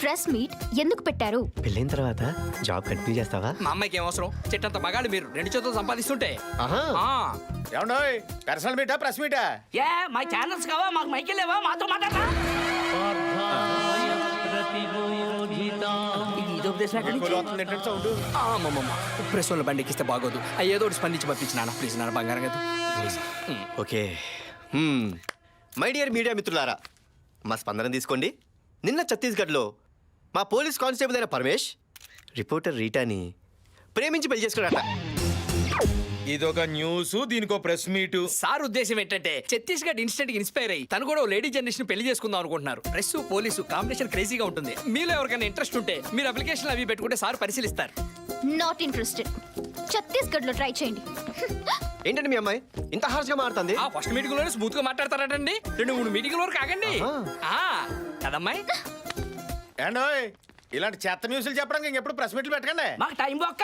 Press meet ఎందుకు పెట్టారు? పెళ్ళైన తర్వాత జాబ్ కంటిన్యూ చేస్తావా? మా అమ్మాయికి ఏం అవసరం? చెట్టంత మగాళ్ళు మీరు 2 చేతులు సంపాదిస్తుంటే. ఆహా. ఆ, ఏమండోయ్ పర్సనల్ మీటా ప్రెస్ మీటా? ఏ మా ఛానల్స్ కావా? మాకు మైకి లేవా? మాతో మాట్లాడరా? ఇది ఉపదేశం ఎక్కడి నుంచి? అమ్మమ్మ ప్రెస్ వాళ్ళ బండి ఎక్కిస్తే బాగోదు. ఏదో ఒకటి స్పందించి పంపించిన ప్లీజ్ నాన్న, బంగారం కదా. ఓకే. మై డియర్ మీడియా మిత్రులారా, మా స్పందన తీసుకోండి. నిన్న ఛత్తీస్గఢ్లో మా పోలీస్ కానిస్టేబుల్ అయిన పరమేష్ రిపోర్టర్ రీటాని ప్రేమించి పెళ్లి చేసుకున్నాడట. ఇదొక న్యూస్, దీనికో ప్రెస్ మీట్. సార్ ఉద్దేశం ఏంటంటే ఛత్తీస్గఢ్ ఇన్స్టెంట్ ఇన్స్పైర్ అయ్యి తను కూడా లేడీ జనరేషన్ పెళ్లి చేసుకుందాం అనుకుంటున్నారు. ప్రెస్ పోలీసు కాంబినేషన్ క్రేజీగా ఉంటుంది. మీలో ఎవరికైనా ఇంట్రెస్ట్ ఉంటే మీరు అప్లికేషన్ అవి పెట్టుకుంటే సార్ పరిశీలిస్తారు. Not interested. ఛత్తీస్గఢ్ లో ట్రై చేయండి. ఏంటండి మీ అమ్మాయి ఇంత హార్ష్గా మారుతుంది? ఆ ఫస్ట్ మీటింగ్ లోనే స్మూత్ గా మాట్లాడతారటండి. 2-3 మీటింగ్ వరకు ఆగండి. ఆ కదమ్మాయి. ఏండోయ్ ఇలాంటి చెత్త న్యూస్లు చెప్పడానికి ఇంకెప్పుడు ప్రెస్ మీట్లు పెట్టకండి. మాకు టైం బొక్క.